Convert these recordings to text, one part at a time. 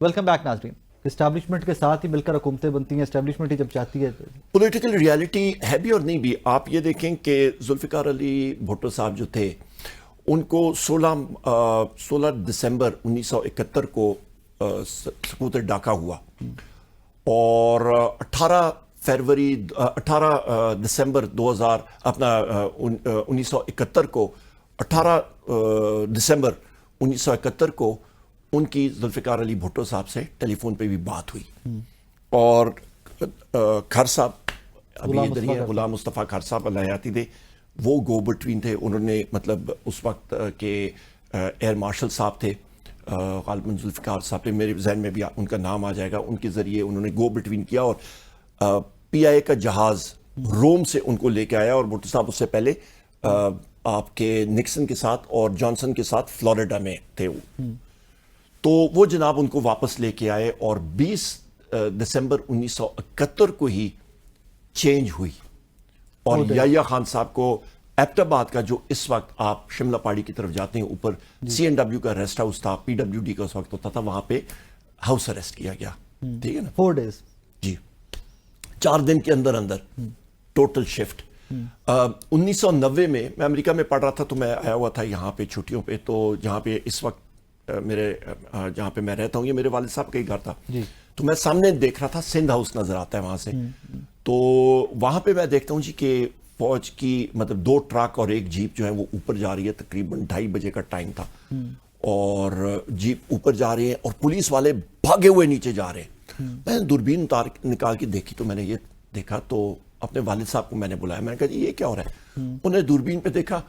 Welcome back ناظرین. Establishment کے ساتھ ہی مل کر حکومتیں بنتی ہیں, اسٹیبلشمنٹ ہی جب چاہتی ہے. پولیٹیکل ریالٹی ہے بھی اور نہیں بھی. آپ یہ دیکھیں کہ ذوالفقار علی بھٹو صاحب جو تھے ان کو 16 دسمبر 1971 کو سقوط ڈاکہ ہوا, اور 18 دسمبر 1971 کو 18 دسمبر 1971 کو ان کی ذوالفقار علی بھٹو صاحب سے ٹیلی فون پہ بھی بات ہوئی, اور کھر صاحب ابھی ادھر ہی ہے, غلام مصطفیٰ کھر صاحب اللہ حیاتی تھے, وہ گو بٹوین تھے. انہوں نے مطلب اس وقت کے ایئر مارشل صاحب تھے, غالباً ذوالفقار صاحب تھے, میرے ذہن میں بھی ان کا نام آ جائے گا. ان کے ذریعے انہوں نے گو بٹوین کیا, اور پی آئی اے کا جہاز روم سے ان کو لے کے آیا, اور بھٹو صاحب اس سے پہلے آپ کے نکسن کے ساتھ اور جانسن کے ساتھ فلوریڈا میں تھے. تو وہ جناب ان کو واپس لے کے آئے, اور 20 دسمبر 1971 کو ہی چینج ہوئی, اور یحییٰ خان صاحب کو ایبٹ آباد کا, جو اس وقت آپ شملہ پاڑی کی طرف جاتے ہیں اوپر, سی این ڈبلیو کا ریسٹ ہاؤس تھا, پی ڈبلیو ڈی کا اس وقت ہوتا تھا, وہاں پہ ہاؤس اریسٹ کیا گیا. ٹھیک ہے نا, 4 days جی 4 دن کے اندر ٹوٹل شفٹ. 1990 میں امریکہ میں پڑھ رہا تھا, تو میں آیا ہوا تھا یہاں پہ چھٹیوں پہ. تو جہاں پہ اس وقت جہاں پہ میں رہتا ہوں, یہ میرے والد صاحب کا ہی گھر تھا, تو میں سامنے دیکھ رہا تھا, سندھ ہاؤس نظر آتا ہے وہاں سے. تو وہاں پہ میں دیکھتا ہوں جی کہ فوج کی مطلب 2 ٹرک اور 1 جیپ جو ہے وہ اوپر جا رہی ہے. تقریباً 2:30 بجے کا ٹائم تھا, اور جیپ اوپر جا رہی ہے اور پولیس والے بھاگے ہوئے نیچے جا رہے ہیں. میں نے دوربین نکال کے دیکھی, تو میں نے یہ دیکھا, تو اپنے والد صاحب کو میں نے بلایا, میں نے کہا جی یہ کیا ہو رہا ہے. انہوں نے دوربین پہ دیکھا,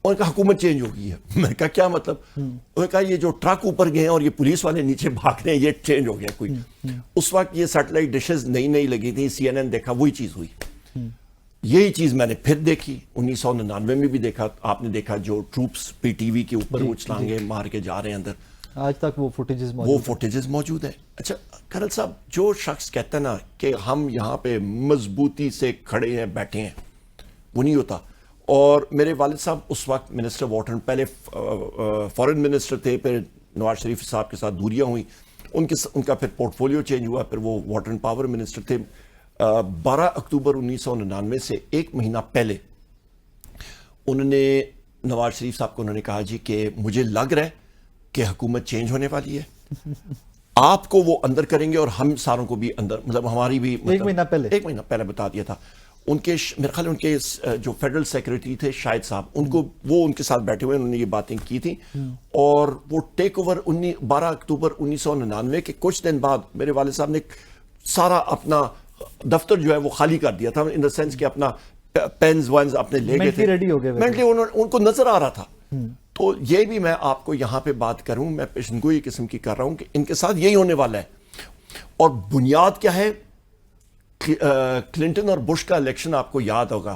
انہوں نے کہا حکومت چینج ہو گئی ہے. میں نے کہا کیا مطلب؟ انہوں نے کہا یہ جو ٹرک اوپر گئے ہیں اور یہ پولیس والے نیچے بھاگ رہے ہیں, یہ چینج ہو گیا کوئی. اس وقت یہ سیٹلائٹ ڈشز نئی لگی تھی, سی این این دیکھا, وہی چیز ہوئی. یہی چیز میں نے پھر دیکھی 1999 میں بھی دیکھا. آپ نے دیکھا جو ٹروپس پی ٹی وی کے اوپر وہ چھلانگے مار کے جا رہے ہیں اندر, آج تک وہ فوٹیجز موجود ہیں. اچھا کرل صاحب, جو شخص کہتا ہے نا کہ ہم یہاں پہ مضبوطی سے کھڑے ہیں بیٹھے ہیں, وہ نہیں ہوتا. اور میرے والد صاحب اس وقت منسٹر واٹر, پہلے فارن منسٹر تھے, پھر نواز شریف صاحب کے ساتھ دوریاں ہوئیں, ان کا پھر پورٹ فولیو چینج ہوا, پھر وہ واٹر اینڈ پاور منسٹر تھے. 12 اکتوبر 1999 سے 1 مہینہ پہلے انہوں نے نواز شریف صاحب کو انہوں نے کہا جی کہ مجھے لگ رہا ہے کہ حکومت چینج ہونے والی ہے, آپ کو وہ اندر کریں گے اور ہم ساروں کو بھی اندر, مطلب ہماری بھی 1 مہینہ پہلے بتا دیا تھا. ان کے میرے خیال ان کے جو فیڈرل سیکرٹری تھے شاہد صاحب, وہ ان کے ساتھ بیٹھے ہوئے, انہوں نے یہ باتیں کی تھیں. اور وہ ٹیک اوور 12 اکتوبر 1999 کے کچھ دن بعد میرے والد صاحب نے سارا اپنا دفتر جو ہے وہ خالی کر دیا تھا, ان دا سینس کہ اپنا پینز وائنز اپنے لے گئے تھے, مینٹلی ان کو نظر آ رہا تھا. تو یہ بھی میں آپ کو یہاں پہ بات کروں, میں پیشنگوئی قسم کی کر رہا ہوں کہ ان کے ساتھ یہی ہونے والا ہے. اور بنیاد کیا ہے؟ کلنٹن اور بش کا الیکشن آپ کو یاد ہوگا,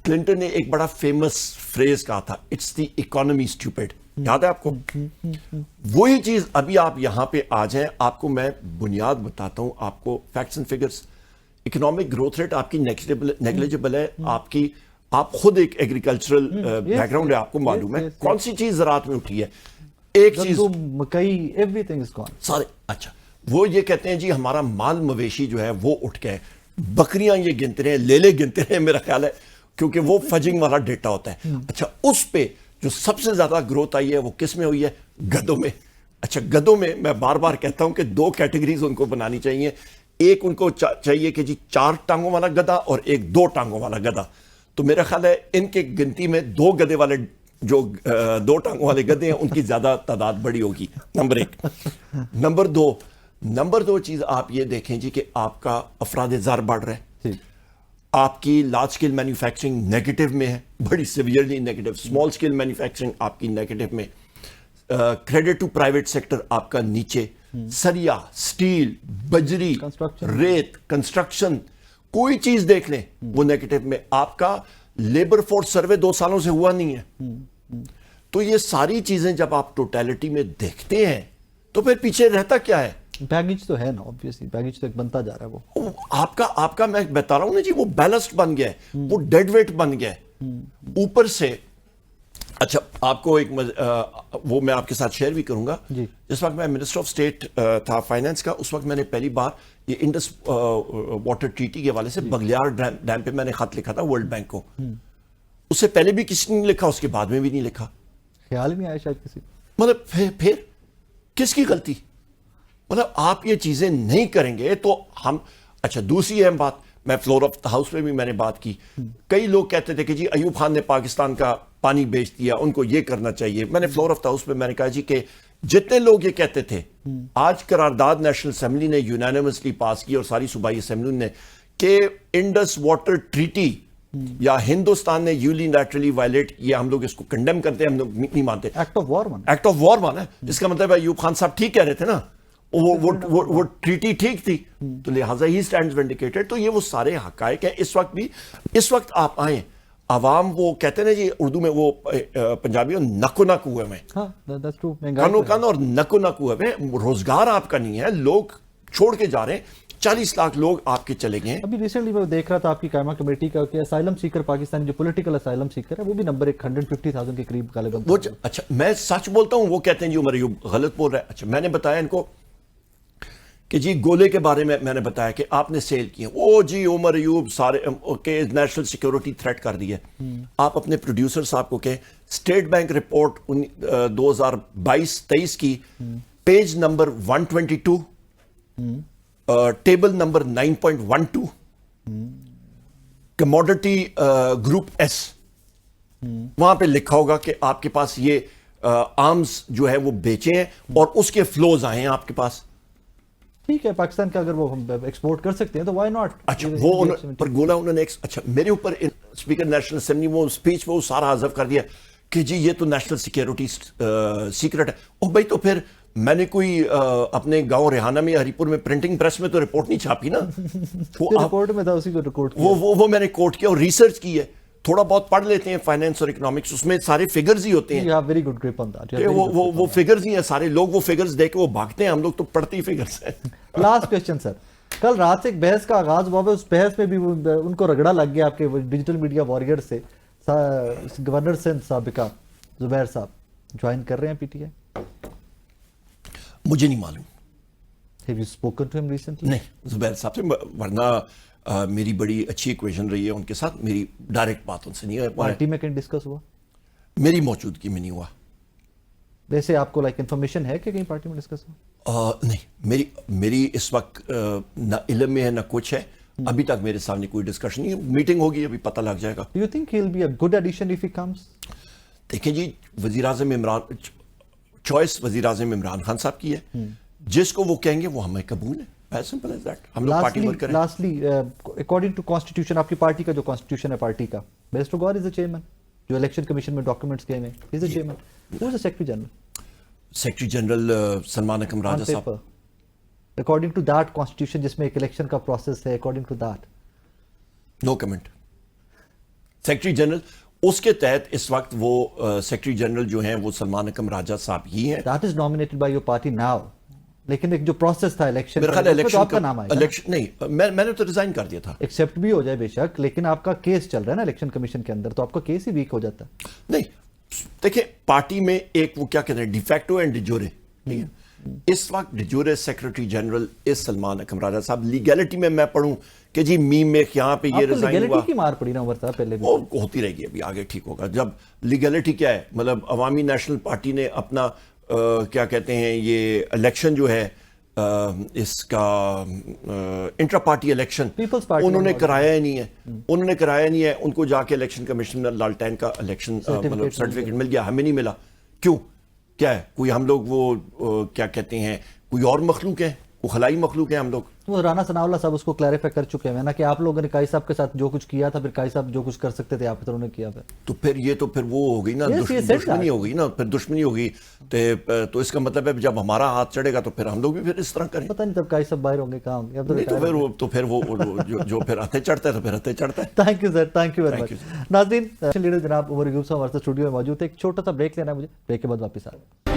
کلنٹن نے ایک بڑا فیمس فریز کہا تھا, اٹس دی اکانومی اسٹوپڈ, یاد ہے آپ کو؟ وہی چیز ابھی آپ یہاں پہ آ جائیں, آپ کو میں بنیاد بتاتا ہوں, آپ کو facts and figures. Economic growth rate آپ کی نیگلیجبل ہے, آپ خود ایک ایگریکلچرل بیک گراؤنڈ ہے, آپ کو معلوم ہے کون سی چیز زراعت میں اٹھی ہے. ایک چیز مکئی, ایوری تھنگ از گون سارے. اچھا وہ یہ کہتے ہیں جی ہمارا مال مویشی جو ہے وہ اٹھ گئے, بکریاں یہ گنتے رہے, لے گنتے رہے, میرا خیال ہے, کیونکہ وہ فجنگ والا ڈیٹا ہوتا ہے. اچھا اس پہ جو سب سے زیادہ گروتھ آئی ہے وہ کس میں ہوئی ہے؟ گدوں میں. اچھا گدوں میں میں بار بار کہتا ہوں کہ 2 کیٹیگریز ان کو بنانی چاہیے. ایک ان کو چاہیے کہ جی 4 ٹانگوں والا گدھا اور ایک 2 ٹانگوں والا گدھا. تو میرا خیال ہے ان کے گنتی میں 2 گدھے والے, جو 2 ٹانگوں والے گدھے ہیں, ان کی زیادہ تعداد بڑی ہوگی. نمبر 1. نمبر 2 چیز آپ یہ دیکھیں جی کہ آپ کا افراد زر بڑھ رہا ہے, آپ کی لارج اسکیل مینوفیکچرنگ نیگیٹو میں ہے, بڑی severely negative. Small scale manufacturing آپ کی نیگیٹو میں, کریڈٹ ٹو پرائیویٹ سیکٹر آپ کا نیچے, سریا, سٹیل, بجری, ریت, کنسٹرکشن, کوئی چیز دیکھ لیں وہ نیگیٹو میں. آپ کا لیبر فورس سروے 2 سالوں سے ہوا نہیں ہے. تو یہ ساری چیزیں جب آپ ٹوٹیلٹی میں دیکھتے ہیں تو پھر پیچھے رہتا کیا ہے؟ بیگیج تو ہے نا, obviously بیگیج تو ایک بنتا جا رہا ہے. وہ آپ کا میں بتا رہا ہوں نا جی, وہ بیلسٹ بن گیا ہے, وہ ڈیڈ ویٹ بن گیا ہے. اوپر سے اچھا آپ کو ایک وہ میں آپ کے ساتھ شیئر بھی کروں گا. جی. جس وقت میں منسٹر آف اسٹیٹ تھا فائنانس کا, اس وقت میں نے پہلی بار یہ انڈس واٹر ٹریٹی کے حوالے سے بغلیار ڈیم پہ میں نے خط لکھا تھا ورلڈ بینک کو. اس سے پہلے بھی کسی نے نہیں لکھا, اس کے بعد میں بھی نہیں لکھا. خیال میں آیا شاید کسی, مطلب پھر کس کی غلطی؟ مطلب آپ یہ چیزیں نہیں کریں گے تو ہم. اچھا دوسری اہم بات, میں فلور آف دا ہاؤس میں بھی میں نے بات کی. کئی لوگ کہتے تھے کہ جی ایوب خان نے پاکستان کا پانی بیچ دیا, ان کو یہ کرنا چاہیے. میں نے فلور آف دا ہاؤس میں نے کہا جی کہ جتنے لوگ یہ کہتے تھے, آج قرارداد نیشنل اسمبلی نے یونانیمسلی پاس کی اور ساری صوبائی اسمبلی نے کہ انڈس واٹر ٹریٹی یا ہندوستان نے یونیلیٹرلی وائلیٹ کیا, ہم لوگ اس کو کنڈیم کرتے ہیں, ہم لوگ نہیں مانتے. ایکٹ آف وار مانا, ایکٹ آف وار مانا ہے. جس کا مطلب ہے ایوب خان صاحب ٹھیک کہہ رہے تھے نا, وہ ٹریٹی ٹھیک تھی, تو لہٰذا ہی اسٹینڈز وینڈیکیٹڈ. تو یہ وہ سارے حقائق ہیں. اس وقت آپ آئیں, عوام وہ کہتے ہیں نا جی اردو میں وہ پنجابی نکو نک ہوئے میں, کن و کن اور نکو نک ہوئے میں. روزگار آپ کا نہیں ہے, لوگ چھوڑ کے جا رہے ہیں. 40 لاکھ لوگ آپ کے چلے گئے ہیں. ابھی ریسنٹلی میں دیکھ رہا تھا آپ کی قائمہ کمیٹی کا کہ اسائلم سیکر پاکستانی جو پولیٹیکل اسائلم سیکر ہے وہ بھی نمبر 150,000 کے قریب غالباً. اچھا میں سچ بولتا ہوں, وہ کہتے ہیں جی عمر ایوب غلط بول رہا ہے. اچھا میں نے بتایا ان کو کہ جی گولے کے بارے میں نے بتایا کہ آپ نے سیل کیے, او جی عمر ایوب سارے کہ نیشنل سیکیورٹی تھریٹ کر دی ہے. آپ اپنے پروڈیوسر صاحب کو کہیں اسٹیٹ بینک رپورٹ 2022-23 کی page number 122 table number 9.12 commodity group S, وہاں پہ لکھا ہوگا کہ آپ کے پاس یہ آرمز جو ہے وہ بیچے ہیں اور اس کے فلوز آئے ہیں آپ کے پاس. ٹھیک ہے, پاکستان کا اگر وہ ایکسپورٹ کر سکتے ہیں تو وائی ناٹ. اچھا وہ پر گولا انہوں نے اچھا میرے اوپر اسپیکر نیشنل اسمبلی وہ اسپیچ میں وہ سارا حذف کر دیا کہ جی یہ تو نیشنل سیکیورٹی سیکرٹ ہے. او بھائی تو پھر میں نے کوئی اپنے گاؤں ریحانہ میں ہری پور میں پرنٹنگ پریس میں تو رپورٹ نہیں چھاپی نا. رپورٹ میں تھا, اسی کو ریکارڈ کیا, وہ میں نے کوٹ کیا اور ریسرچ کی ہے. تھوڑا بہت پڑھ لیتے ہیں فائنینس اور اکنامکس, اس میں سارے فگرز ہی ہوتے ہیں. Very good grip on that. وہ فگرز ہی ہیں سارے. لوگ وہ فگرز دے کے وہ بھاگتے ہیں, ہم لوگ تو پڑھتے ہی فگرز ہیں. لاسٹ کوسچن سر, کل رات سے ایک بحث کا آغاز ہوا ہے, اس بحث میں بھی ان کو رگڑا لگ گیا آپ کے ڈیجیٹل میڈیا واریر سے. گورنر سندھ سابقہ زبیر صاحب جوائن کر رہے ہیں پی ٹی آئی. مجھے نہیں معلوم. Have you spoken to him recently? نہیں زبیر صاحب سے, ورنہ میری بڑی اچھی ایکویشن رہی ہے ان کے ساتھ. میری ڈائریکٹ بات ان سے نہیں ہے. پارٹی میں کہیں ڈسکس ہوا؟ میری موجودگی میں نہیں ہوا. ویسے آپ کو لائک انفارمیشن ہے کہ کہیں پارٹی میں ڈسکس ہوا؟ نہیں, میری اس وقت نہ علم میں ہے نہ کچھ ہے. ابھی تک میرے سامنے کوئی ڈسکشن نہیں ہے. میٹنگ ہوگی ابھی پتہ لگ جائے گا. Do you think he'll be a good addition if he comes? دیکھیں جی وزیر اعظم عمران, چوائس وزیر اعظم عمران خان صاحب کی ہے, جس کو وہ کہیں گے وہ ہمیں قبول ہے. As simple as that. ہم لوگ پارٹی ورک کریں. Lastly, according to constitution, آپ کی پارٹی کا جو constitution ہے پارٹی کا, بیسٹر گور is the chairman. جو الیکشن کمیشن میں ڈاکومنٹس گئے ہیں, he is the chairman. Who is the secretary general? Secretary general Salman Akram Raja صاحب. According to that constitution جس میں ایک الیکشن کا پروسیس ہے, according to that. No comment. Secretary general اس کے تحت اس وقت وہ سیکرٹری جنرل جو ہیں وہ سلمان اکرم راجہ صاحب ہی ہیں. That is nominated by your party now. لیکن ایک جو پروسیس تھا الیکشن, میرا خیال ہے آپ کا نام آئے گا. نہیں, میں نے تو ریزائن کر دیا تھا. ایکسیپٹ بھی ہو جائے بے شک, لیکن آپ کا کیس چل رہا ہے نا الیکشن کمیشن کے اندر, تو آپ کا کیس ہی ویک ہو جاتا ہے. نہیں دیکھیں, پارٹی میں ایک وہ کیا کہتے ہیں ڈیفیکٹو اینڈ ڈیجورے. ٹھیک ہے, اس وقت ڈیجورے سیکرٹری جنرل اس سلمان اکرم راجہ صاحب. لیگیلٹی میں پڑھوں کہ جی میم میں یہاں پہ یہ ریزائن ہوا, لیگیلٹی کی مار پڑی نا عمر صاحب پہلے بھی. وہ ہوتی رہے گی, ابھی آگے ٹھیک ہوگا. جب لیگیلٹی کیا ہے, مطلب عوامی نیشنل پارٹی نے اپنا کیا کہتے ہیں یہ الیکشن جو ہے اس کا انٹرا پارٹی الیکشن انہوں نے کرایا ہی نہیں ہے. ان کو جا کے الیکشن کمیشن میں لالٹین کا الیکشن مطلب سرٹیفکیٹ مل گیا, ہمیں نہیں ملا. کیوں, کیا ہے, کوئی ہم لوگ وہ کیا کہتے ہیں کوئی اور مخلوق ہے, وہ خلائی مخلوق ہے ہم لوگ. وہ رانا ثناء اللہ صاحب اس کو کلیریفائی کر چکے ہیں نا کہ آپ لوگوں نے قائد صاحب کے ساتھ جو کچھ کیا تھا, پھر قائد صاحب جو کچھ کر سکتے تھے آپ نے کیا. تو پھر یہ تو پھر وہ ہو گئی نا دشمنی ہو گئی نا, پھر دشمنی ہوگی. تو اس کا مطلب ہے جب ہمارا ہاتھ چڑھے گا تو پھر ہم لوگ بھی پھر اس طرح کریں. پتہ نہیں تب قائد صاحب باہر ہوں گے, کہاں ہوں گے, تو پھر وہ جو پھر ہاتھیں چڑھتا ہے تو پھر ہاتھیں چڑھتا ہے. Thank you sir, thank you very much. ناظرین, لیڈر جناب عمر ایوب صاحب ہمارے اسٹوڈیو میں موجود ہے. ایک چھوٹا سا بریک لینا ہے مجھے, بریک کے بعد واپس آ رہے ہیں.